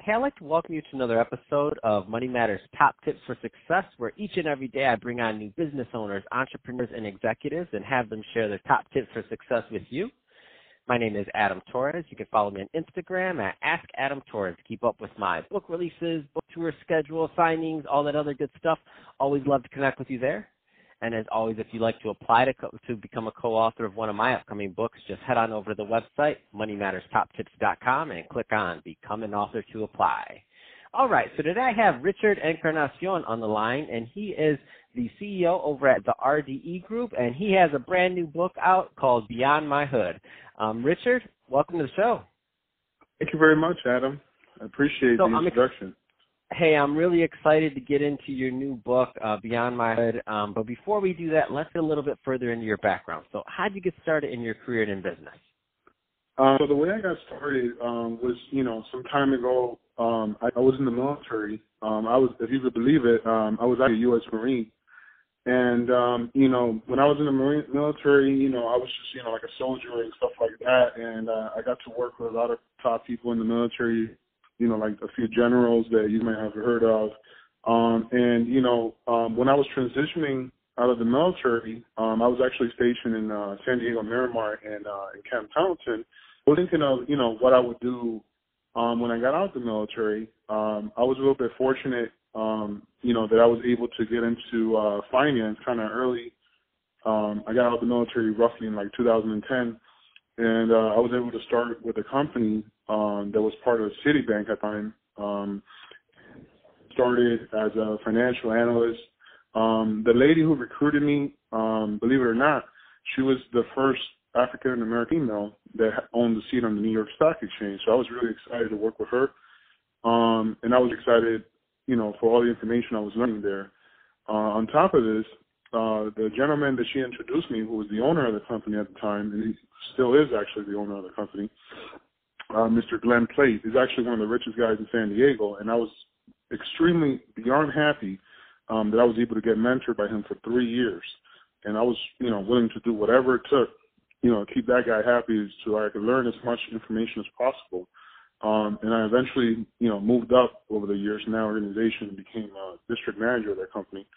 Hey, I'd like to welcome you to another episode of Money Matters Top Tips for Success, where each and every day I bring on new business owners, entrepreneurs, and executives and have them share their top tips for success with you. My name is Adam Torres. You can follow me on Instagram at AskAdamTorres. Keep up with my book releases, book tour schedule, signings, all that other good stuff. Always love to connect with you there. And as always, if you'd like to apply to become a co-author of one of my upcoming books, just head on over to the website, moneymatterstoptips.com, and click on Become an Author to apply. All right, so today I have Richard Encarnacion on the line, and he is the CEO over at the RDE Group, and he has a brand new book out called Beyond My Hood. Richard, welcome to the show. Thank you very much, Adam. I appreciate the introduction. Hey, I'm really excited to get into your new book, Beyond My Hood. But before we do that, let's get a little bit further into your background. So how did you get started in your career and in business? So the way I got started was, some time ago, I was in the military. I was, if you could believe it, I was actually a U.S. Marine. And, when I was in the military, I was just, like a soldier and stuff like that. And I got to work with a lot of top people in the military, like a few generals that you might have heard of. When I was transitioning out of the military, I was actually stationed in San Diego, Miramar, and in Camp Pendleton. I was thinking of, what I would do when I got out of the military. I was a little bit fortunate, that I was able to get into finance kind of early. I got out of the military roughly in like 2010. And I was able to start with a company that was part of Citibank at the time. Started as a financial analyst. The lady who recruited me, believe it or not, she was the first African-American female that owned the seat on the New York Stock Exchange. So I was really excited to work with her. And I was excited, for all the information I was learning there. On top of this, the gentleman that she introduced me, who was the owner of the company at the time, and he still is actually the owner of the company, Mr. Glenn Plate, is actually one of the richest guys in San Diego, and I was extremely beyond happy that I was able to get mentored by him for 3 years. And I was, willing to do whatever it took, to keep that guy happy so I could learn as much information as possible. And I eventually, moved up over the years in that organization and became district manager of that company.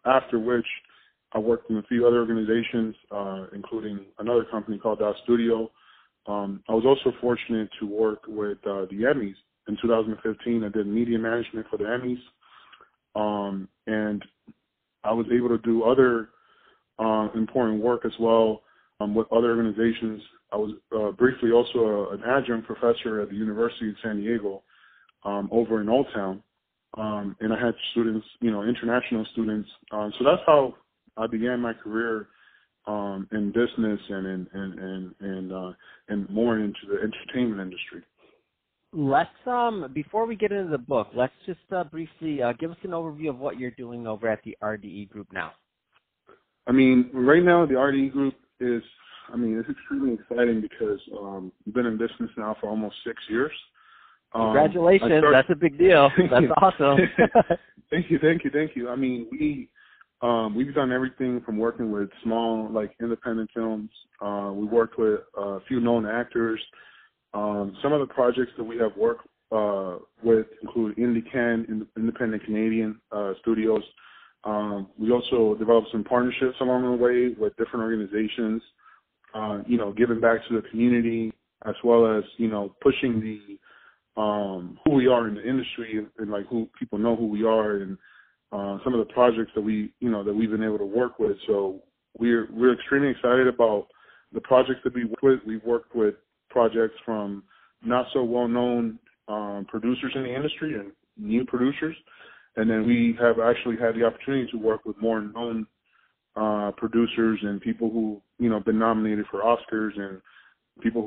After which I worked in a few other organizations, including another company called Dot Studio. I was also fortunate to work with the Emmys. In 2015, I did media management for the Emmys. And I was able to do other important work as well with other organizations. I was briefly also an adjunct professor at the University of San Diego over in Old Town. And I had students, international students. So that's how I began my career in business and more into the entertainment industry. Let's before we get into the book, let's just briefly give us an overview of what you're doing over at the RDE Group now. Right now the RDE Group is, it's extremely exciting because we've been in business now for almost 6 years. Congratulations. That's a big deal. That's awesome. Thank you. We've done everything from working with small, independent films. We worked with a few known actors. Some of the projects that we have worked with include independent Canadian studios. We also developed some partnerships along the way with different organizations, giving back to the community, as well as, pushing the who we are in the industry and who people know who we are, and some of the projects that we've been able to work with. So we're extremely excited about the projects that we work with. We've worked with projects from not so well known producers in the industry and new producers, and then we have actually had the opportunity to work with more known producers and people who been nominated for Oscars and people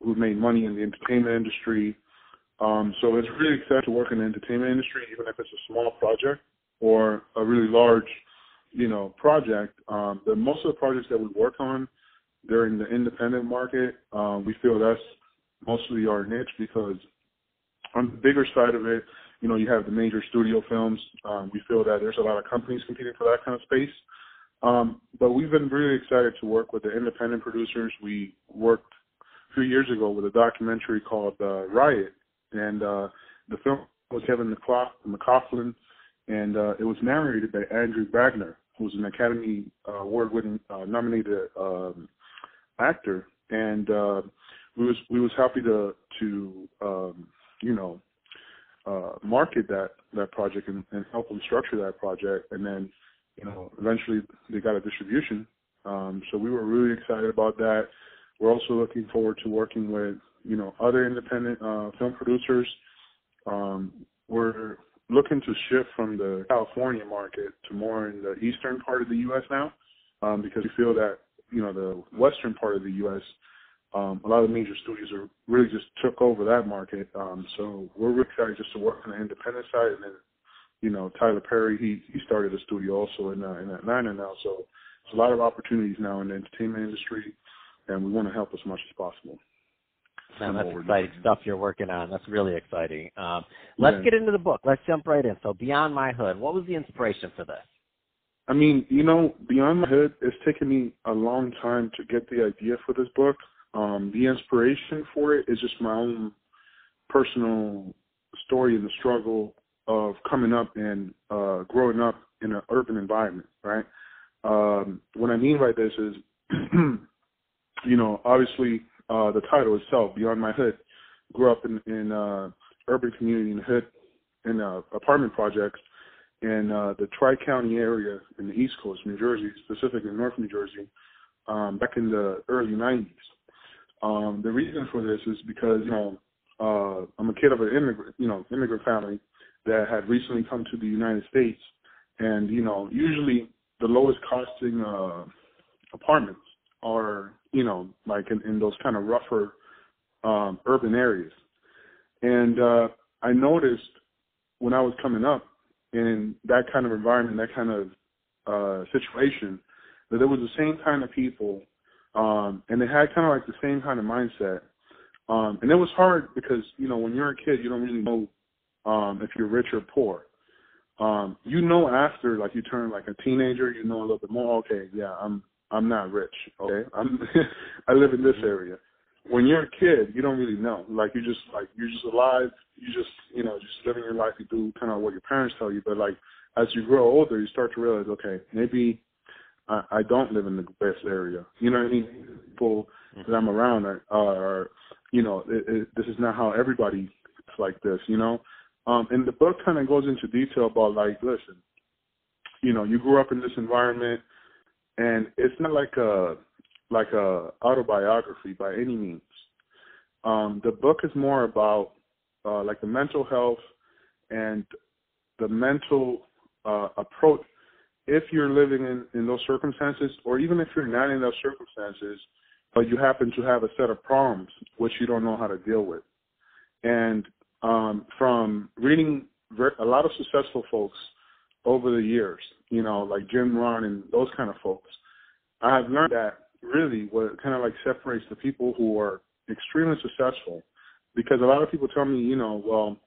who've made money in the entertainment industry. So it's really exciting to work in the entertainment industry, even if it's a small project or a really large, project. Most of the projects that we work on, they're in the independent market. We feel that's mostly our niche because on the bigger side of it, you have the major studio films. We feel that there's a lot of companies competing for that kind of space. But we've been really excited to work with the independent producers. We worked few years ago with a documentary called Riot, and the film was Kevin McLaughlin, and it was narrated by Andrew Wagner, who's an Academy Award-winning nominated actor, and we was happy to market that project and help them structure that project, and then eventually they got a distribution. So we were really excited about that. We're also looking forward to working with other independent film producers. We're looking to shift from the California market to more in the eastern part of the U.S. now, because we feel that the western part of the U.S. A lot of the major studios are really just took over that market. So we're really excited just to work on the independent side, and then Tyler Perry, he started a studio also in Atlanta now. So there's a lot of opportunities now in the entertainment industry, and we want to help as much as possible. Man, that's exciting stuff you're working on. That's really exciting. Let's get into the book. Let's jump right in. So Beyond My Hood, what was the inspiration for this? I mean, Beyond My Hood, it's taken me a long time to get the idea for this book. The inspiration for it is just my own personal story and the struggle of coming up and growing up in an urban environment, right? What I mean by this is, obviously the title itself, Beyond My Hood, grew up in urban community in the hood, in apartment projects in the Tri-County area in the East Coast, New Jersey, specifically North New Jersey, back in the early 90s. The reason for this is because, I'm a kid of an immigrant family that had recently come to the United States, and, usually the lowest costing apartments are, like in those kind of rougher urban areas. And I noticed when I was coming up in that kind of environment, that kind of situation, that there was the same kind of people, and they had kind of like the same kind of mindset. And it was hard because, when you're a kid, you don't really know if you're rich or poor. After like you turn like a teenager, a little bit more. Okay, yeah, I'm not rich. Okay, I live in this area. When you're a kid, you don't really know. Like you're just alive. You just just living your life. You do kind of what your parents tell you. But like as you grow older, you start to realize, okay, maybe I don't live in the best area. You know what I mean? People that I'm around are this is not how everybody is like this. And the book kind of goes into detail about like, listen, you grew up in this environment, and it's not like a autobiography by any means. The book is more about like the mental health and the mental approach if you're living in those circumstances, or even if you're not in those circumstances, but you happen to have a set of problems which you don't know how to deal with. And from reading a lot of successful folks over the years, like Jim Rohn and those kind of folks, I have learned that really what kind of like separates the people who are extremely successful, because a lot of people tell me, well,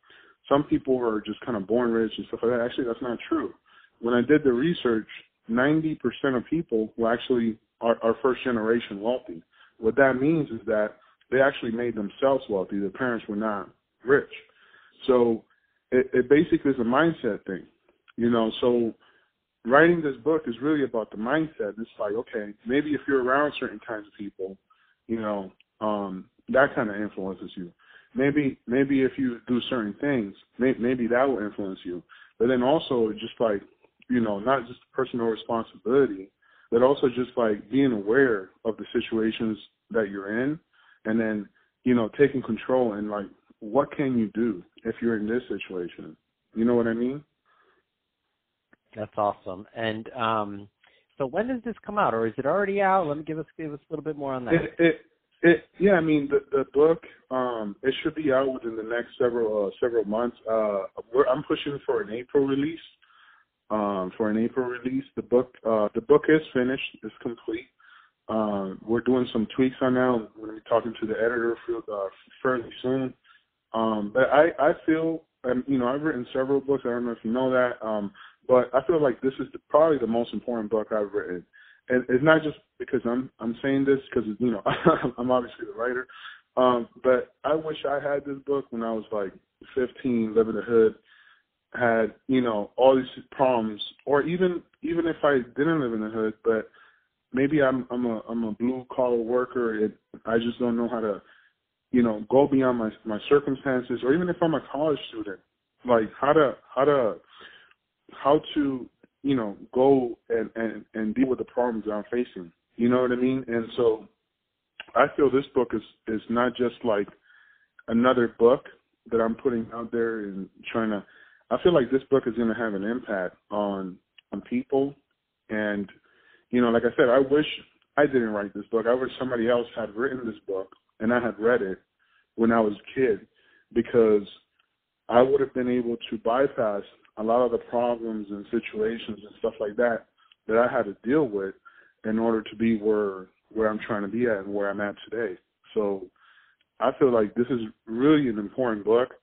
some people are just kind of born rich and stuff like that. Actually, that's not true. When I did the research, 90% of people who actually are first generation wealthy. What that means is that they actually made themselves wealthy. Their parents were not rich. So it basically is a mindset thing, So writing this book is really about the mindset. It's like, okay, maybe if you're around certain kinds of people, that kind of influences you. Maybe if you do certain things, maybe that will influence you. But then also just like, not just personal responsibility, but also just like being aware of the situations that you're in, and then, taking control and like, what can you do if you're in this situation? You know what I mean? That's awesome. And so when does this come out, or is it already out? Let me give us a little bit more on that. Yeah, I mean the book it should be out within the next several months. I'm pushing for an April release. The book is finished. It's complete. We're doing some tweaks on that. I'm going to be talking to the editor fairly soon. But I feel, I've written several books. I don't know if you know that, but I feel like this is probably the most important book I've written. And it's not just because I'm saying this because, I'm obviously the writer, But I wish I had this book when I was like 15, living in the hood, had, all these problems, or even if I didn't live in the hood, but maybe I'm a blue collar worker and I just don't know how to, go beyond my circumstances, or even if I'm a college student, like how to go and deal with the problems that I'm facing. You know what I mean? And so I feel this book is not just like another book that I'm putting out there and trying to. I feel like this book is going to have an impact on people. And, like I said, I wish I didn't write this book. I wish somebody else had written this book and I had read it when I was a kid, because I would have been able to bypass a lot of the problems and situations and stuff like that I had to deal with in order to be where I'm trying to be at and where I'm at today. So I feel like this is really an important book.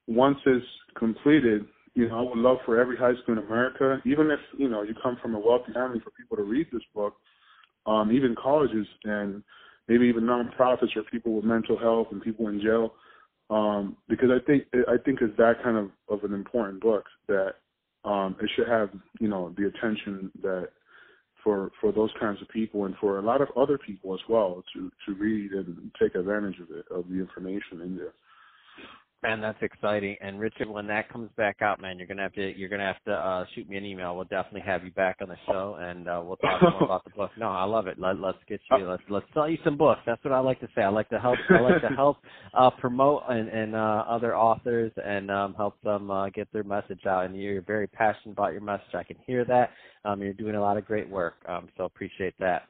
Once it's completed, I would love for every high school in America, even if, you come from a wealthy family, for people to read this book, even colleges and maybe even nonprofits or people with mental health and people in jail, because I think it's that kind of an important book that it should have, the attention that for those kinds of people and for a lot of other people as well to read and take advantage of it, of the information in there. Man, that's exciting. And Richard, when that comes back out, man, you're gonna have to shoot me an email. We'll definitely have you back on the show, and we'll talk more about the book. No, I love it. Let's get you. Let's sell you some books. That's what I like to say. I like to help promote and other authors and help them get their message out. And you're very passionate about your message. I can hear that. You're doing a lot of great work. So appreciate that.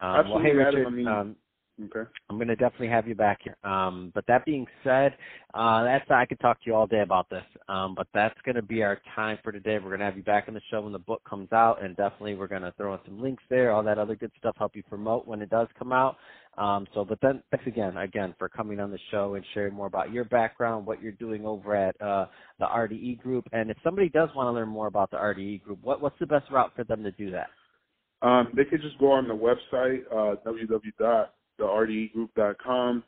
Absolutely, well, hey, Richard. Adam, okay. I'm going to definitely have you back here. But that being said, I could talk to you all day about this. But that's going to be our time for today. We're going to have you back on the show when the book comes out, and definitely we're going to throw in some links there, all that other good stuff, help you promote when it does come out. But then thanks again for coming on the show and sharing more about your background, what you're doing over at the RDE Group. And if somebody does want to learn more about the RDE Group, what's the best route for them to do that? They could just go on the website, www.therdegroup.com,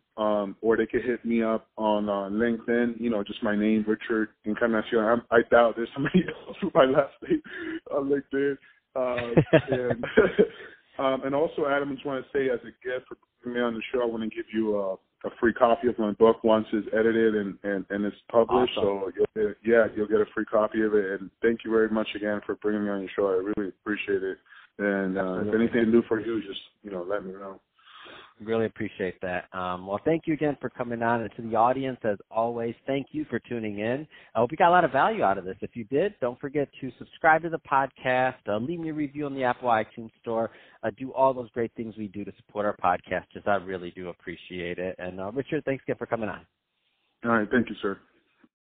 or they could hit me up on LinkedIn, just my name, Richard Encarnacion. I doubt there's somebody else with my last name on LinkedIn. And also, Adam, I just want to say, as a gift for putting me on the show, I want to give you a free copy of my book once it's edited and it's published. Awesome. So, you'll get a free copy of it. And thank you very much again for bringing me on your show. I really appreciate it. And if anything I can do for you, just, let me know. Really appreciate that. Well, thank you again for coming on. And to the audience, as always, thank you for tuning in. I hope you got a lot of value out of this. If you did, don't forget to subscribe to the podcast, leave me a review on the Apple iTunes Store, do all those great things we do to support our podcasters. I really do appreciate it. And Richard, thanks again for coming on. All right. Thank you, sir.